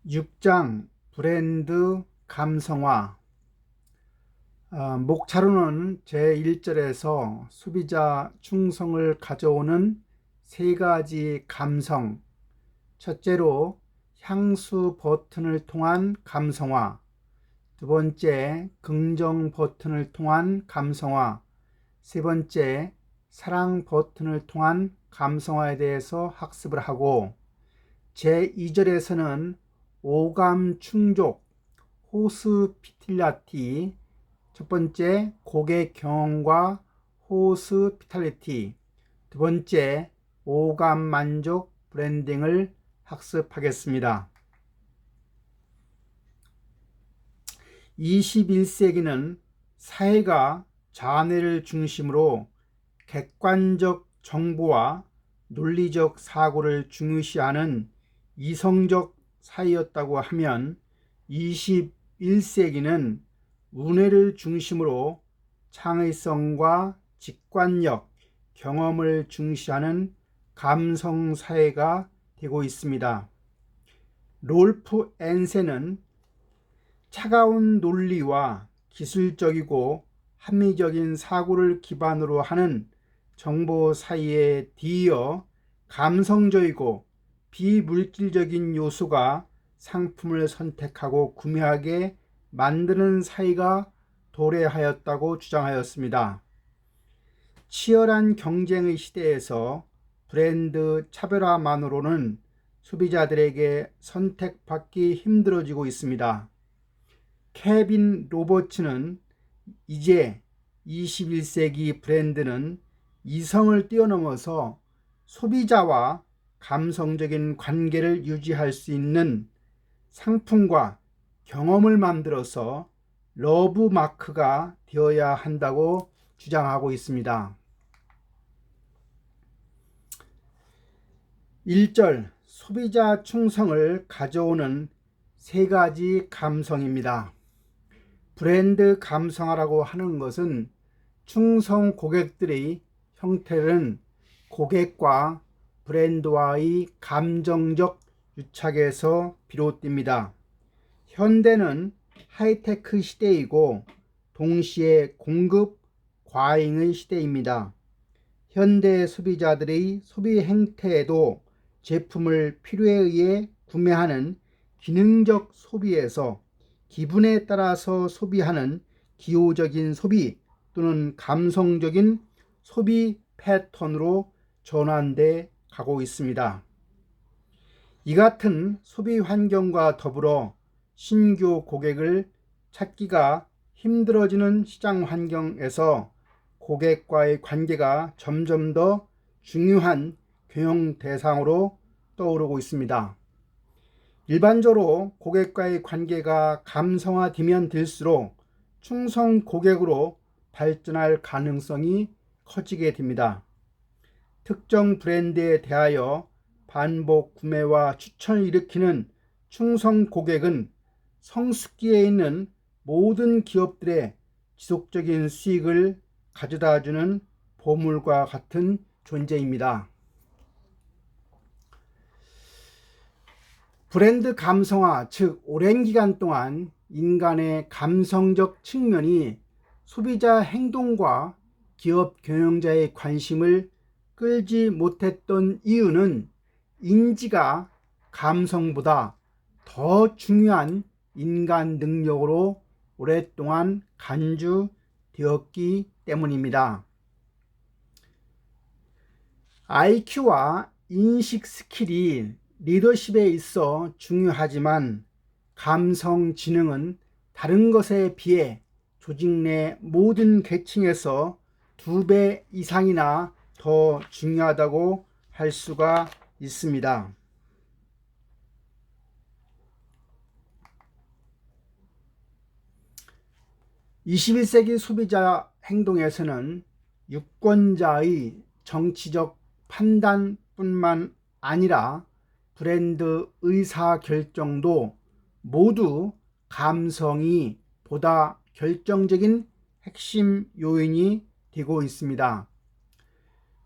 6장 브랜드 감성화. 목차로는 제1절에서 소비자 충성을 가져오는 세 가지 감성, 첫째로 향수 버튼을 통한 감성화, 두 번째 긍정 버튼을 통한 감성화, 세 번째 사랑 버튼을 통한 감성화에 대해서 학습을 하고, 제2절에서는 오감 충족, 호스피탈리티, 첫 번째 고객 경험과 호스피탈리티, 두 번째 오감 만족 브랜딩을 학습하겠습니다. 21세기는 사회가 자아내를 중심으로 객관적 정보와 논리적 사고를 중요시하는 이성적 사회였다고 하면, 21세기는 문해를 중심으로 창의성과 직관력, 경험을 중시하는 감성 사회가 되고 있습니다. 롤프 앤센은 차가운 논리와 기술적이고 합리적인 사고를 기반으로 하는 정보 사이에 뒤이어 감성적이고 비물질적인 요소가 상품을 선택하고 구매하게 만드는 사회가 도래하였다고 주장하였습니다. 치열한 경쟁의 시대에서 브랜드 차별화만으로는 소비자들에게 선택받기 힘들어지고 있습니다. 케빈 로버츠는 이제 21세기 브랜드는 이성을 뛰어넘어서 소비자와 감성적인 관계를 유지할 수 있는 상품과 경험을 만들어서 러브 마크가 되어야 한다고 주장하고 있습니다. 1절 소비자 충성을 가져오는 세 가지 감성입니다. 브랜드 감성화라고 하는 것은 충성 고객들의 형태는 고객과 브랜드와의 감정적 유착에서 비롯됩니다. 현대는 하이테크 시대이고 동시에 공급 과잉의 시대입니다. 현대 소비자들의 소비 행태에도 제품을 필요에 의해 구매하는 기능적 소비에서 기분에 따라서 소비하는 기호적인 소비 또는 감성적인 소비 패턴으로 전환돼 가고 있습니다. 이 같은 소비 환경과 더불어 신규 고객을 찾기가 힘들어지는 시장 환경에서 고객과의 관계가 점점 더 중요한 경영 대상으로 떠오르고 있습니다. 일반적으로 고객과의 관계가 감성화되면 될수록 충성 고객으로 발전할 가능성이 커지게 됩니다. 특정 브랜드에 대하여 반복 구매와 추천을 일으키는 충성 고객은 성숙기에 있는 모든 기업들의 지속적인 수익을 가져다주는 보물과 같은 존재입니다. 브랜드 감성화, 즉 오랜 기간 동안 인간의 감성적 측면이 소비자 행동과 기업 경영자의 관심을 끌지 못했던 이유는 인지가 감성보다 더 중요한 인간 능력으로 오랫동안 간주되었기 때문입니다. IQ와 인식 스킬이 리더십에 있어 중요하지만 감성 지능은 다른 것에 비해 조직 내 모든 계층에서 2배 이상이나 더 중요하다고 할 수가 있습니다. (21세기) 소비자 행동에서는 유권자의 정치적 판단뿐만 아니라 브랜드 의사결정도 모두 감성이 보다 결정적인 핵심 요인이 되고 있습니다.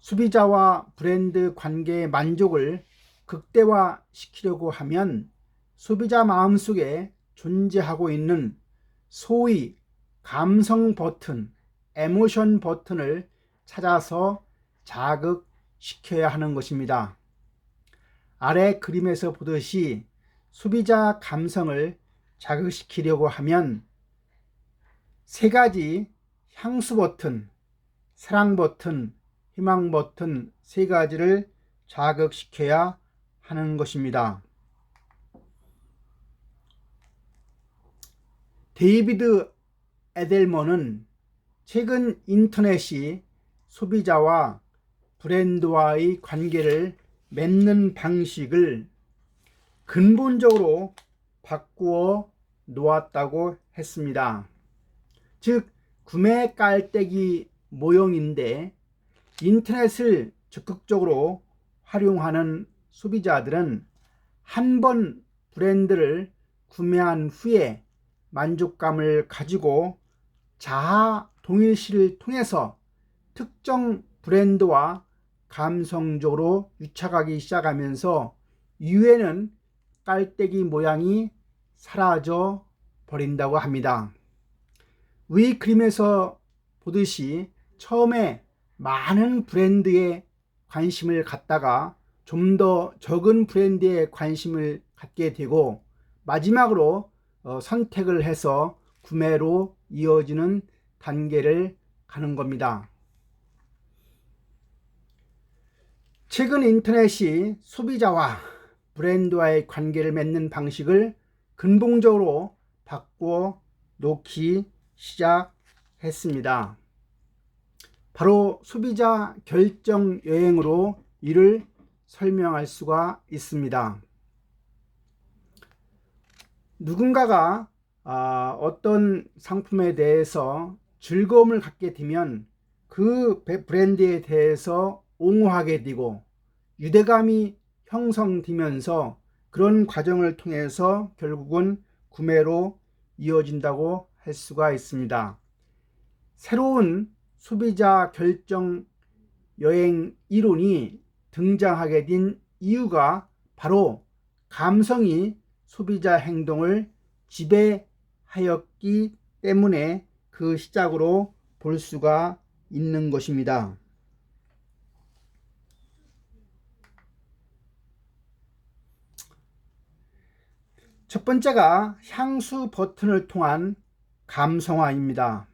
소비자와 브랜드 관계의 만족을 극대화시키려고 하면 소비자 마음속에 존재하고 있는 소위 감성 버튼, 에모션 버튼을 찾아서 자극시켜야 하는 것입니다. 아래 그림에서 보듯이 소비자 감성을 자극시키려고 하면 세 가지 향수 버튼, 사랑 버튼, 희망 버튼 세 가지를 자극시켜야 하는 것입니다. 데이비드 에델먼은 최근 인터넷이 소비자와 브랜드와의 관계를 맺는 방식을 근본적으로 바꾸어 놓았다고 했습니다. 즉, 구매 깔때기 모형인데 인터넷을 적극적으로 활용하는 소비자들은 한 번 브랜드를 구매한 후에 만족감을 가지고 자아 동일시를 통해서 특정 브랜드와 감성적으로 유착하기 시작하면서 이후에는 깔때기 모양이 사라져 버린다고 합니다. 위 그림에서 보듯이 처음에 많은 브랜드에 관심을 갖다가 좀 더 적은 브랜드에 관심을 갖게 되고 마지막으로 선택을 해서 구매로 이어지는 단계를 가는 겁니다. 최근 인터넷이 소비자와 브랜드와의 관계를 맺는 방식을 근본적으로 바꾸어 놓기 시작했습니다. 바로 소비자 결정 여행으로 이를 설명할 수가 있습니다. 누군가가 어떤 상품에 대해서 즐거움을 갖게 되면 그 브랜드에 대해서 옹호하게 되고 유대감이 형성되면서 그런 과정을 통해서 결국은 구매로 이어진다고 할 수가 있습니다. 새로운 소비자 결정 여행 이론이 등장하게 된 이유가 바로 감성이 소비자 행동을 지배하였기 때문에 그 시작으로 볼 수가 있는 것입니다. 첫 번째가 향수 버튼을 통한 감성화입니다.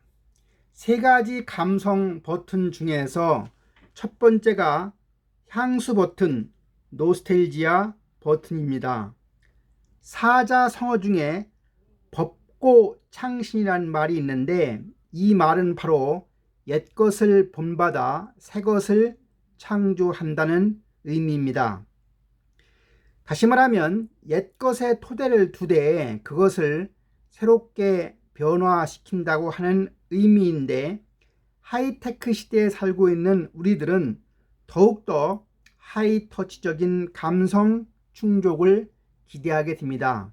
세 가지 감성 버튼 중에서 첫 번째가 향수 버튼, 노스텔지아 버튼입니다. 사자성어 중에 법고창신이라는 말이 있는데 이 말은 바로 옛것을 본받아 새것을 창조한다는 의미입니다. 다시 말하면 옛것의 토대를 두되 그것을 새롭게 변화시킨다고 하는 의미인데 하이테크 시대에 살고 있는 우리들은 더욱더 하이터치적인 감성 충족을 기대하게 됩니다.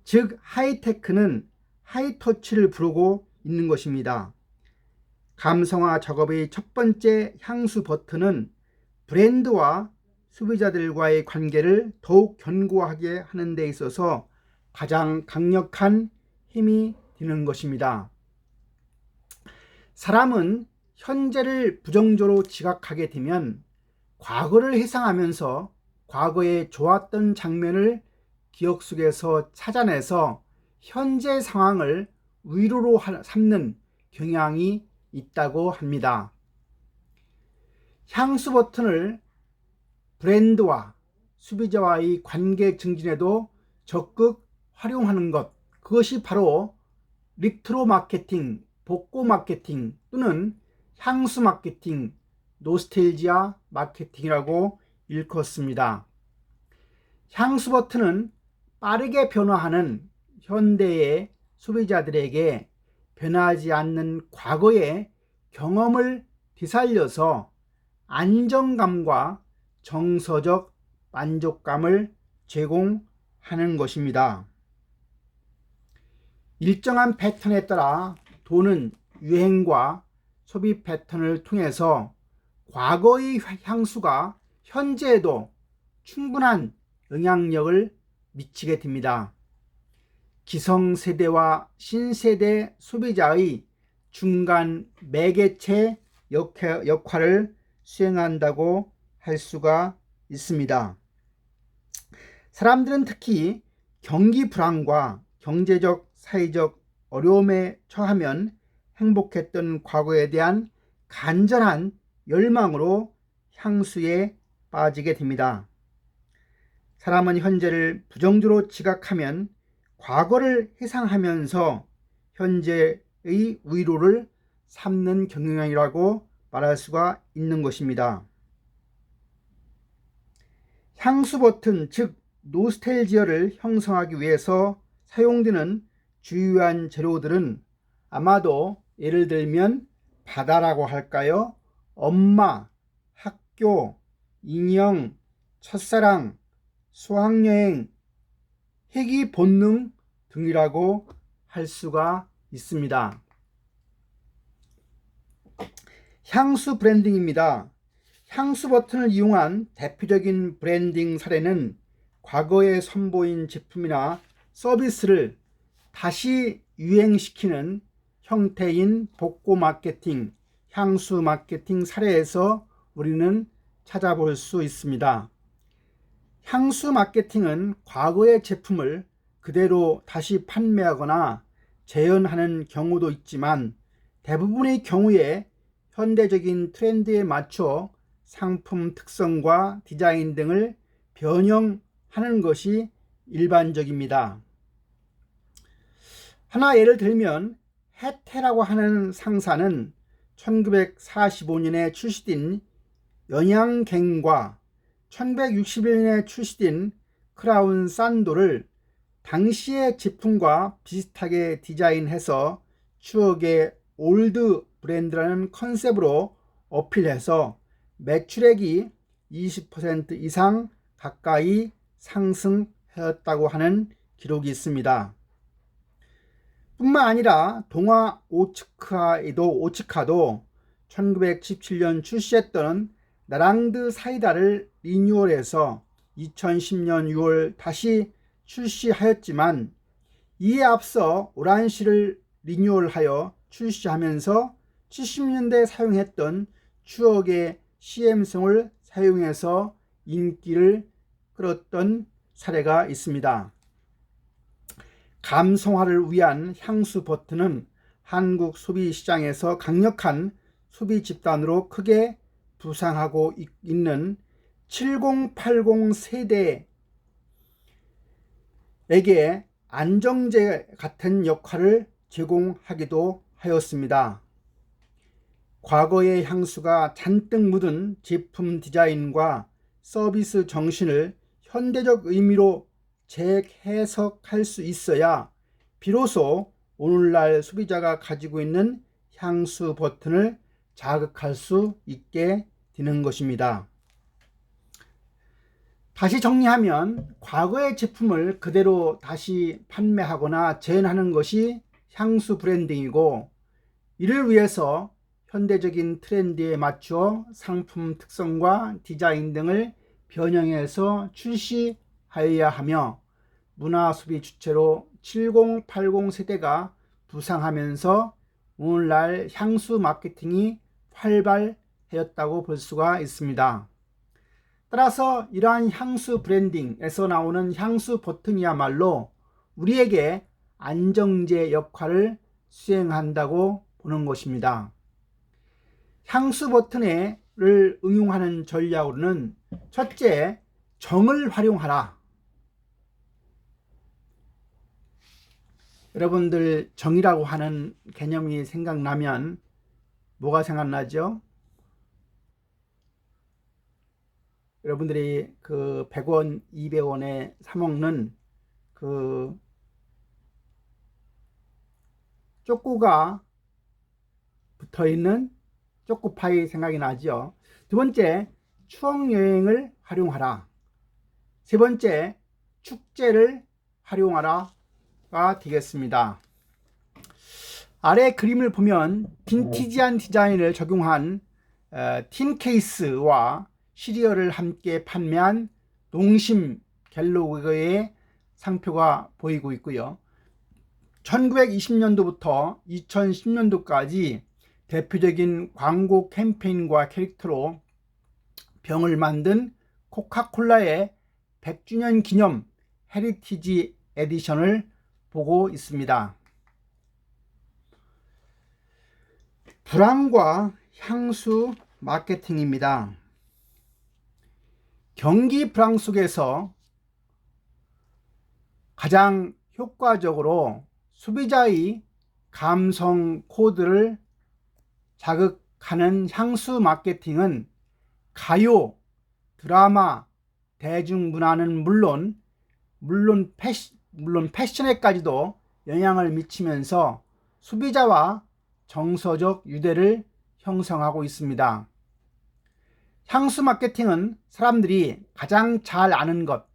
즉 하이테크는 하이터치를 부르고 있는 것입니다. 감성화 작업의 첫 번째 향수 버튼은 브랜드와 소비자들과의 관계를 더욱 견고하게 하는 데 있어서 가장 강력한 힘이 되는 것입니다. 사람은 현재를 부정적으로 지각하게 되면 과거를 회상하면서 과거에 좋았던 장면을 기억 속에서 찾아내서 현재 상황을 위로로 삼는 경향이 있다고 합니다. 향수 버튼을 브랜드와 소비자와의 관계 증진에도 적극 활용하는 것, 그것이 바로 리트로 마케팅, 복고 마케팅 또는 향수 마케팅, 노스텔지아 마케팅이라고 일컫습니다. 향수 버튼은 빠르게 변화하는 현대의 소비자들에게 변하지 않는 과거의 경험을 되살려서 안정감과 정서적 만족감을 제공하는 것입니다. 일정한 패턴에 따라 도는 유행과 소비 패턴을 통해서 과거의 향수가 현재에도 충분한 영향력을 미치게 됩니다. 기성세대와 신세대 소비자의 중간 매개체 역할을 수행한다고 할 수가 있습니다. 사람들은 특히 경기 불안과 경제적, 사회적 어려움에 처하면 행복했던 과거에 대한 간절한 열망으로 향수에 빠지게 됩니다. 사람은 현재를 부정적으로 지각하면 과거를 회상하면서 현재의 위로를 삼는 경향이라고 말할 수가 있는 것입니다. 향수 버튼, 즉 노스텔지어를 형성하기 위해서 사용되는 주요한 재료들은 아마도 예를 들면 바다라고 할까요? 엄마, 학교, 인형, 첫사랑, 수학여행, 희귀 본능 등이라고 할 수가 있습니다. 향수 브랜딩입니다. 향수 버튼을 이용한 대표적인 브랜딩 사례는 과거에 선보인 제품이나 서비스를 다시 유행시키는 형태인 복고 마케팅, 향수 마케팅 사례에서 우리는 찾아볼 수 있습니다. 향수 마케팅은 과거의 제품을 그대로 다시 판매하거나 재현하는 경우도 있지만 대부분의 경우에 현대적인 트렌드에 맞춰 상품 특성과 디자인 등을 변형하는 것이 일반적입니다. 하나 예를 들면 해태라고 하는 상사는 1945년에 출시된 연양갱과 1961년에 출시된 크라운 산도를 당시의 제품과 비슷하게 디자인해서 추억의 올드 브랜드라는 컨셉으로 어필해서 매출액이 20% 이상 가까이 상승하였다고 하는 기록이 있습니다. 뿐만 아니라 동화 오츠카도 1917년 출시했던 나랑드 사이다를 리뉴얼해서 2010년 6월 다시 출시하였지만 이에 앞서 오란시를 리뉴얼하여 출시하면서 70년대에 사용했던 추억의 CM송을 사용해서 인기를 끌었던 사례가 있습니다. 감성화를 위한 향수 버튼은 한국 소비 시장에서 강력한 소비 집단으로 크게 부상하고 있는 7080 세대에게 안정제 같은 역할을 제공하기도 하였습니다. 과거의 향수가 잔뜩 묻은 제품 디자인과 서비스 정신을 현대적 의미로 재해석할 수 있어야 비로소 오늘날 소비자가 가지고 있는 향수 버튼을 자극할 수 있게 되는 것입니다. 다시 정리하면 과거의 제품을 그대로 다시 판매하거나 재현하는 것이 향수 브랜딩이고, 이를 위해서 현대적인 트렌드에 맞추어 상품 특성과 디자인 등을 변형해서 출시하여야 하며 문화 소비 주체로 7080 세대가 부상하면서 오늘날 향수 마케팅이 활발해졌다고 볼 수가 있습니다. 따라서 이러한 향수 브랜딩에서 나오는 향수 버튼이야말로 우리에게 안정제 역할을 수행한다고 보는 것입니다. 향수 버튼을 응용하는 전략으로는 첫째, 정을 활용하라. 여러분들 정이라고 하는 개념이 생각나면 뭐가 생각나죠? 여러분들이 그 100원, 200원에 사먹는 그 쪼꼬가 붙어있는 쪼꼬파이 생각이 나죠. 두 번째, 추억여행을 활용하라. 세 번째, 축제를 활용하라가 되겠습니다. 아래 그림을 보면 빈티지한 디자인을 적용한 틴 케이스와 시리얼을 함께 판매한 농심 갤로그의 상표가 보이고 있고요. 1920년도부터 2010년도까지 대표적인 광고 캠페인과 캐릭터로 병을 만든 코카콜라의 100주년 기념 헤리티지 에디션을 보고 있습니다. 불황과 향수 마케팅입니다. 경기 불황 속에서 가장 효과적으로 소비자의 감성 코드를 자극하는 향수 마케팅은 가요, 드라마, 대중문화는 물론 패션에까지도 영향을 미치면서 소비자와 정서적 유대를 형성하고 있습니다. 향수 마케팅은 사람들이 가장 잘 아는 것,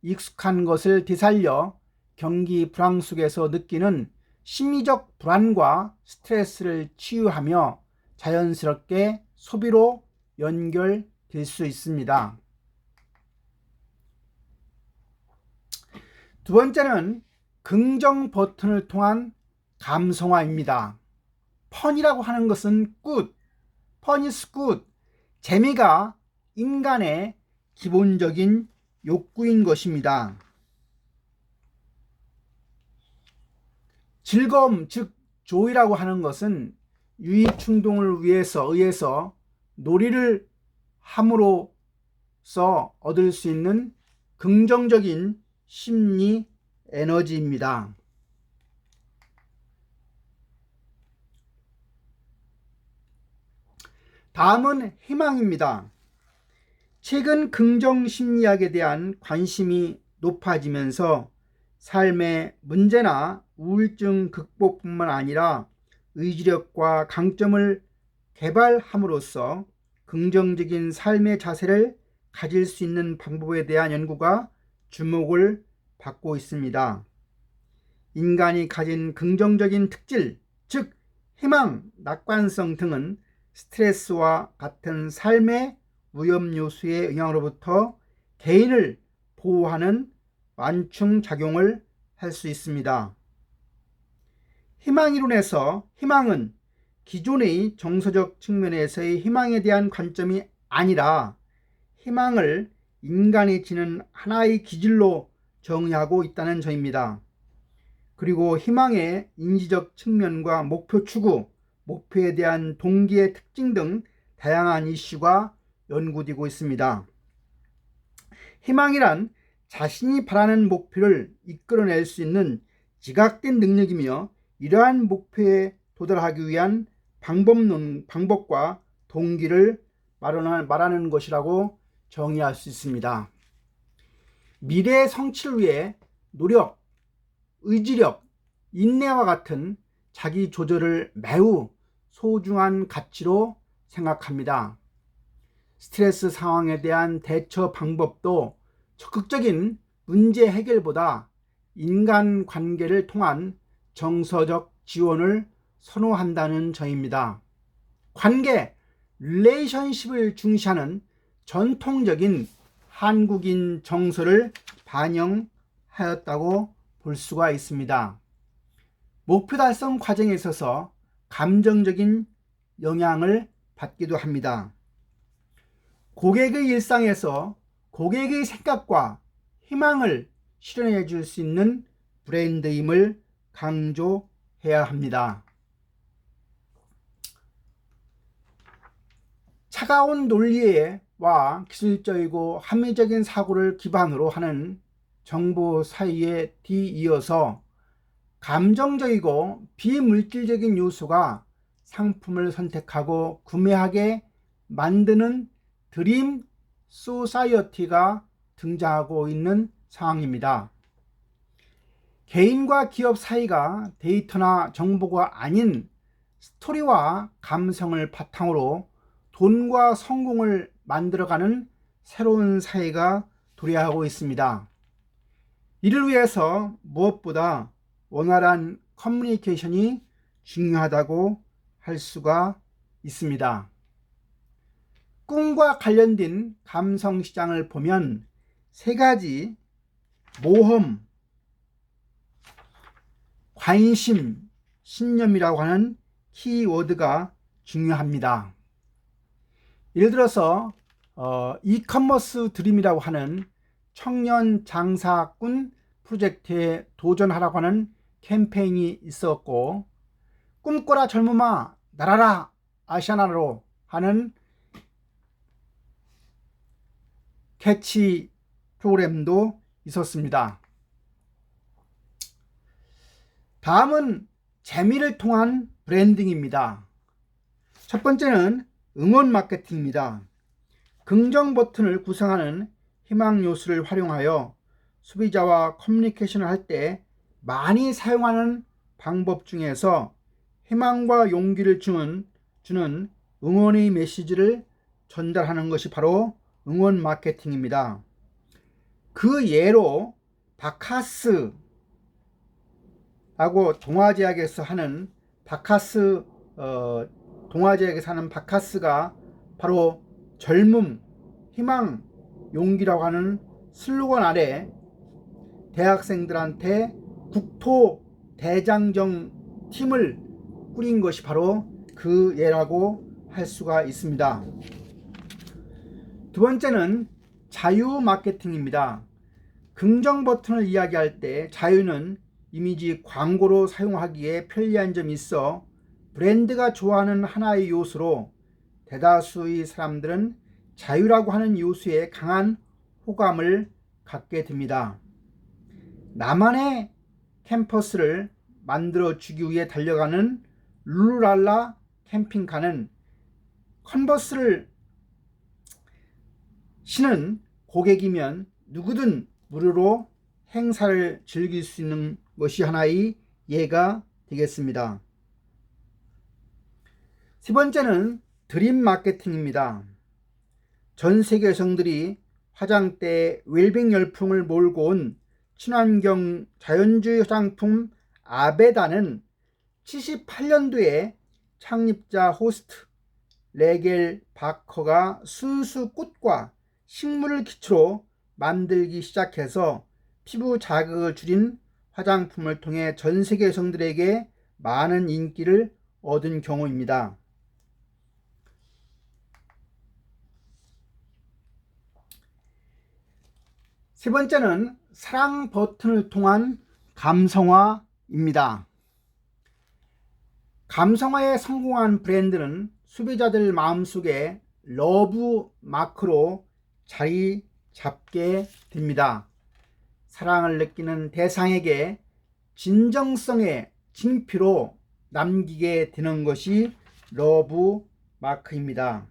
익숙한 것을 되살려 경기 불황 속에서 느끼는 심리적 불안과 스트레스를 치유하며 자연스럽게 소비로 연결될 수 있습니다. 두 번째는 긍정 버튼을 통한 감성화입니다. 펀이라고 하는 것은 good, fun is good. 재미가 인간의 기본적인 욕구인 것입니다. 즐거움, 즉 joy라고 하는 것은 유의 충동을 의해서 놀이를 함으로써 얻을 수 있는 긍정적인 심리 에너지입니다. 다음은 희망입니다. 최근 긍정 심리학에 대한 관심이 높아지면서 삶의 문제나 우울증 극복뿐만 아니라 의지력과 강점을 개발함으로써 긍정적인 삶의 자세를 가질 수 있는 방법에 대한 연구가 주목을 받고 있습니다. 인간이 가진 긍정적인 특질, 즉 희망, 낙관성 등은 스트레스와 같은 삶의 위험 요소의 영향으로부터 개인을 보호하는 완충 작용을 할 수 있습니다. 희망이론에서 희망은 기존의 정서적 측면에서의 희망에 대한 관점이 아니라 희망을 인간이 지닌 하나의 기질로 정의하고 있다는 점입니다. 그리고 희망의 인지적 측면과 목표 추구, 목표에 대한 동기의 특징 등 다양한 이슈가 연구되고 있습니다. 희망이란 자신이 바라는 목표를 이끌어낼 수 있는 지각된 능력이며 이러한 목표에 도달하기 위한 방법과 동기를 말하는 것이라고 정의할 수 있습니다. 미래의 성취를 위해 노력, 의지력, 인내와 같은 자기 조절을 매우 소중한 가치로 생각합니다. 스트레스 상황에 대한 대처 방법도 적극적인 문제 해결보다 인간관계를 통한 정서적 지원을 선호한다는 점입니다. 관계, 릴레이션십을 중시하는 전통적인 한국인 정서를 반영하였다고 볼 수가 있습니다. 목표 달성 과정에 있어서 감정적인 영향을 받기도 합니다. 고객의 일상에서 고객의 생각과 희망을 실현해 줄 수 있는 브랜드임을 강조해야 합니다. 차가운 논리와 기술적이고 합리적인 사고를 기반으로 하는 정보 사이에 뒤이어서 감정적이고 비물질적인 요소가 상품을 선택하고 구매하게 만드는 드림 소사이어티가 등장하고 있는 상황입니다. 개인과 기업 사이가 데이터나 정보가 아닌 스토리와 감성을 바탕으로 돈과 성공을 만들어가는 새로운 사회가 도래하고 있습니다. 이를 위해서 무엇보다 원활한 커뮤니케이션이 중요하다고 할 수가 있습니다. 꿈과 관련된 감성 시장을 보면 세 가지 모험, 관심, 신념이라고 하는 키워드가 중요합니다. 예를 들어서 이커머스 드림이라고 하는 청년 장사꾼 프로젝트에 도전하라고 하는 캠페인이 있었고, 꿈꿔라 젊음아 날아라 아시아나로 하는 캐치 프로그램도 있었습니다. 다음은 재미를 통한 브랜딩입니다. 첫 번째는 응원 마케팅입니다. 긍정 버튼을 구성하는 희망 요소를 활용하여 소비자와 커뮤니케이션을 할 때 많이 사용하는 방법 중에서 희망과 용기를 주는 응원의 메시지를 전달하는 것이 바로 응원 마케팅입니다. 그 예로 바카스하고 동아지역에서 하는 동아지역에서 하는 바카스가 바로 젊음, 희망, 용기라고 하는 슬로건 아래 대학생들한테 국토 대장정 팀을 꾸린 것이 바로 그 예라고 할 수가 있습니다. 두 번째는 자유 마케팅입니다. 긍정 버튼을 이야기할 때 자유는 이미지 광고로 사용하기에 편리한 점이 있어 브랜드가 좋아하는 하나의 요소로 대다수의 사람들은 자유라고 하는 요소에 강한 호감을 갖게 됩니다. 나만의 캠퍼스를 만들어주기 위해 달려가는 룰루랄라 캠핑카는 컨버스를 신은 고객이면 누구든 무료로 행사를 즐길 수 있는 것이 하나의 예가 되겠습니다. 세 번째는 드림 마케팅입니다. 전 세계 여성들이 화장대에 웰빙 열풍을 몰고 온 친환경 자연주의 화장품 아베다는 78년도에 창립자 호스트 레겔 바커가 순수 꽃과 식물을 기초로 만들기 시작해서 피부 자극을 줄인 화장품을 통해 전 세계 여성들에게 많은 인기를 얻은 경우입니다. 세 번째는 사랑 버튼을 통한 감성화입니다. 감성화에 성공한 브랜드는 소비자들 마음속에 러브 마크로 자리 잡게 됩니다. 사랑을 느끼는 대상에게 진정성의 징표로 남기게 되는 것이 러브 마크입니다.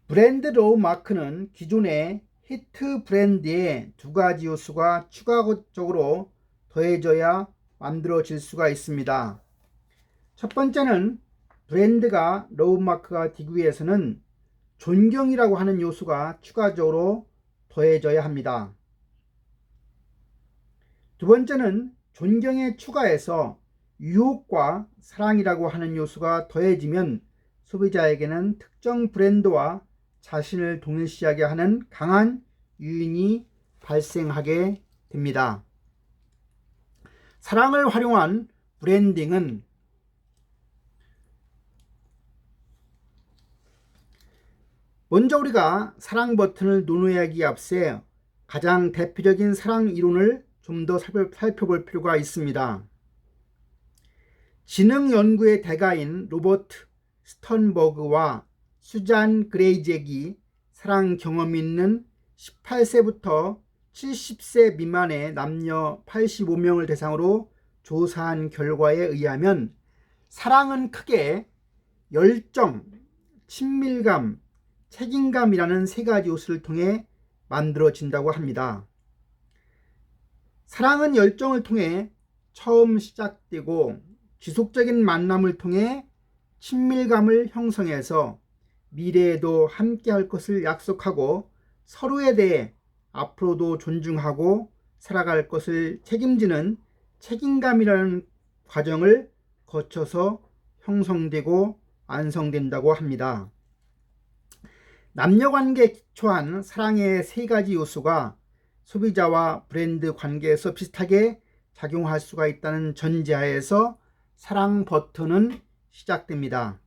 브랜드 러브 마크는 기존의 히트 브랜드의 두 가지 요소가 추가적으로 더해져야 만들어질 수가 있습니다. 첫 번째는 브랜드가 러브 마크가 되기 위해서는 존경이라고 하는 요소가 추가적으로 더해져야 합니다. 두 번째는 존경에 추가해서 유혹과 사랑이라고 하는 요소가 더해지면 소비자에게는 특정 브랜드와 자신을 동일시하게 하는 강한 유인이 발생하게 됩니다. 사랑을 활용한 브랜딩은 먼저 우리가 사랑 버튼을 논의하기에 앞서 가장 대표적인 사랑 이론을 좀 더 살펴볼 필요가 있습니다. 지능 연구의 대가인 로버트 스턴버그와 수잔 그레이잭이 사랑 경험이 있는 18세부터 70세 미만의 남녀 85명을 대상으로 조사한 결과에 의하면 사랑은 크게 열정, 친밀감, 책임감이라는 세 가지 요소를 통해 만들어진다고 합니다. 사랑은 열정을 통해 처음 시작되고 지속적인 만남을 통해 친밀감을 형성해서 미래에도 함께 할 것을 약속하고 서로에 대해 앞으로도 존중하고 살아갈 것을 책임지는 책임감이라는 과정을 거쳐서 형성되고 완성된다고 합니다. 남녀관계에 기초한 사랑의 세 가지 요소가 소비자와 브랜드 관계에서 비슷하게 작용할 수가 있다는 전제하에서 사랑 버튼은 시작됩니다.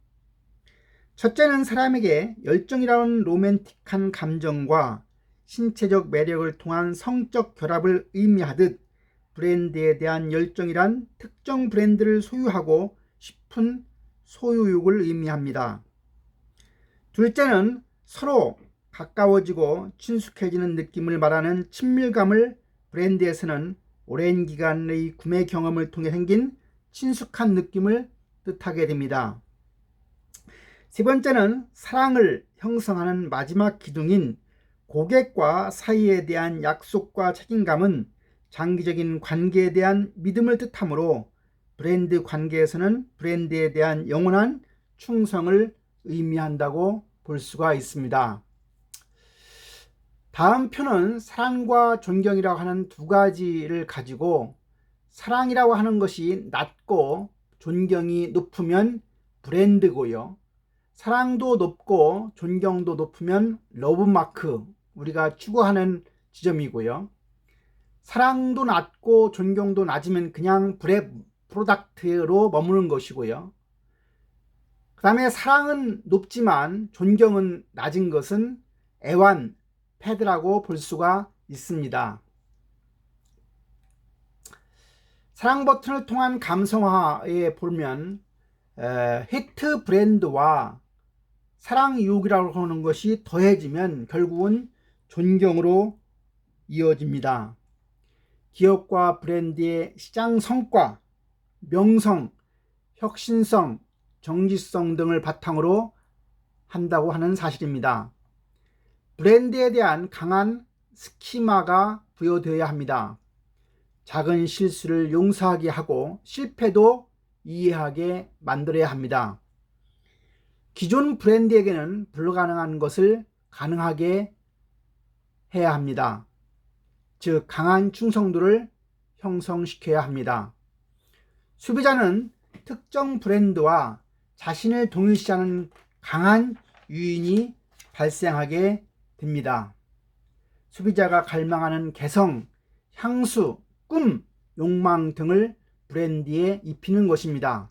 첫째는 사람에게 열정이라는 로맨틱한 감정과 신체적 매력을 통한 성적 결합을 의미하듯 브랜드에 대한 열정이란 특정 브랜드를 소유하고 싶은 소유욕을 의미합니다. 둘째는 서로 가까워지고 친숙해지는 느낌을 말하는 친밀감을 브랜드에서는 오랜 기간의 구매 경험을 통해 생긴 친숙한 느낌을 뜻하게 됩니다. 세 번째는 사랑을 형성하는 마지막 기둥인 고객과 사이에 대한 약속과 책임감은 장기적인 관계에 대한 믿음을 뜻하므로 브랜드 관계에서는 브랜드에 대한 영원한 충성을 의미한다고 볼 수가 있습니다. 다음 표는 사랑과 존경이라고 하는 두 가지를 가지고 사랑이라고 하는 것이 낮고 존경이 높으면 브랜드고요. 사랑도 높고 존경도 높으면 러브마크, 우리가 추구하는 지점이고요. 사랑도 낮고 존경도 낮으면 그냥 프로덕트로 머무는 것이고요. 그 다음에 사랑은 높지만 존경은 낮은 것은 애완, 패드라고 볼 수가 있습니다. 사랑 버튼을 통한 감성화에 보면 히트 브랜드와 사랑 유혹이라고 하는 것이 더해지면 결국은 존경으로 이어집니다. 기업과 브랜드의 시장 성과, 명성, 혁신성, 정지성 등을 바탕으로 한다고 하는 사실입니다. 브랜드에 대한 강한 스키마가 부여되어야 합니다. 작은 실수를 용서하게 하고 실패도 이해하게 만들어야 합니다. 기존 브랜드에게는 불가능한 것을 가능하게 해야 합니다. 즉 강한 충성도를 형성시켜야 합니다. 소비자는 특정 브랜드와 자신을 동일시하는 강한 유인이 발생하게 됩니다. 소비자가 갈망하는 개성, 향수, 꿈, 욕망 등을 브랜드에 입히는 것입니다.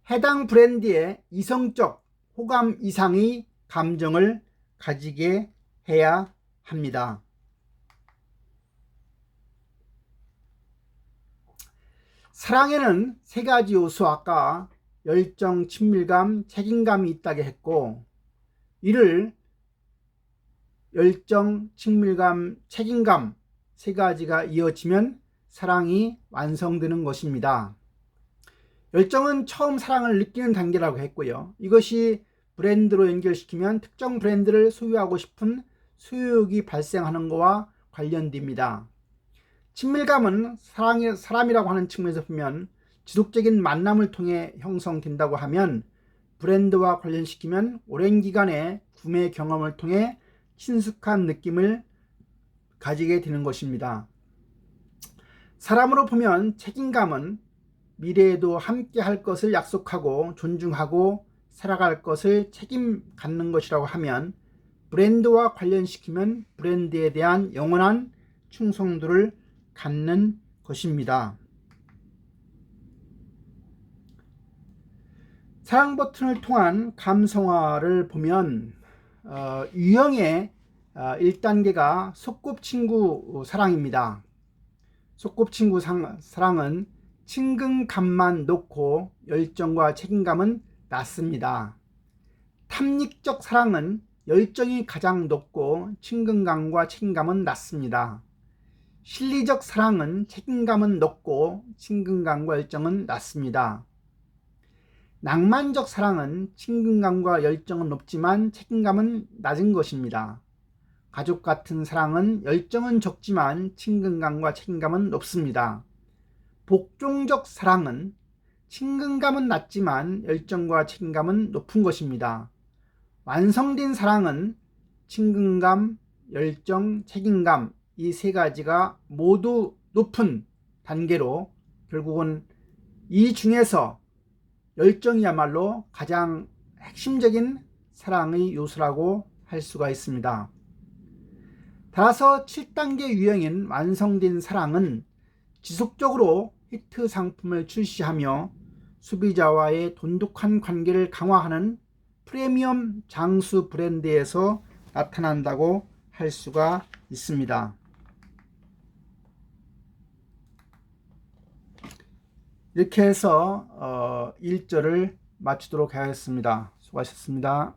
해당 브랜드의 이성적 호감 이상의 감정을 가지게 해야 합니다. 사랑에는 세 가지 요소, 아까 열정, 친밀감, 책임감이 있다고 했고, 이를 열정, 친밀감, 책임감 세 가지가 이어지면 사랑이 완성되는 것입니다. 열정은 처음 사랑을 느끼는 단계라고 했고요. 이것이 브랜드로 연결시키면 특정 브랜드를 소유하고 싶은 소유욕이 발생하는 것과 관련됩니다. 친밀감은 사람이라고 하는 측면에서 보면 지속적인 만남을 통해 형성된다고 하면, 브랜드와 관련시키면 오랜 기간의 구매 경험을 통해 친숙한 느낌을 가지게 되는 것입니다. 사람으로 보면 책임감은 미래에도 함께 할 것을 약속하고 존중하고 살아갈 것을 책임 갖는 것이라고 하면, 브랜드와 관련시키면 브랜드에 대한 영원한 충성도를 갖는 것입니다. 사랑 버튼을 통한 감성화를 보면 유형의 1단계가 소꿉친구 사랑입니다. 소꿉친구 사랑은 친근감만 높고 열정과 책임감은 낮습니다. 탐닉적 사랑은 열정이 가장 높고 친근감과 책임감은 낮습니다. 실리적 사랑은 책임감은 높고 친근감과 열정은 낮습니다. 낭만적 사랑은 친근감과 열정은 높지만 책임감은 낮은 것입니다. 가족 같은 사랑은 열정은 적지만 친근감과 책임감은 높습니다. 복종적 사랑은 친근감은 낮지만 열정과 책임감은 높은 것입니다. 완성된 사랑은 친근감, 열정, 책임감 이 세 가지가 모두 높은 단계로 결국은 이 중에서 열정이야말로 가장 핵심적인 사랑의 요소라고 할 수가 있습니다. 따라서 7단계 유형인 완성된 사랑은 지속적으로 히트 상품을 출시하며 소비자와의 돈독한 관계를 강화하는 프리미엄 장수 브랜드에서 나타난다고 할 수가 있습니다. 이렇게 해서 1절을 마치도록 하겠습니다. 수고하셨습니다.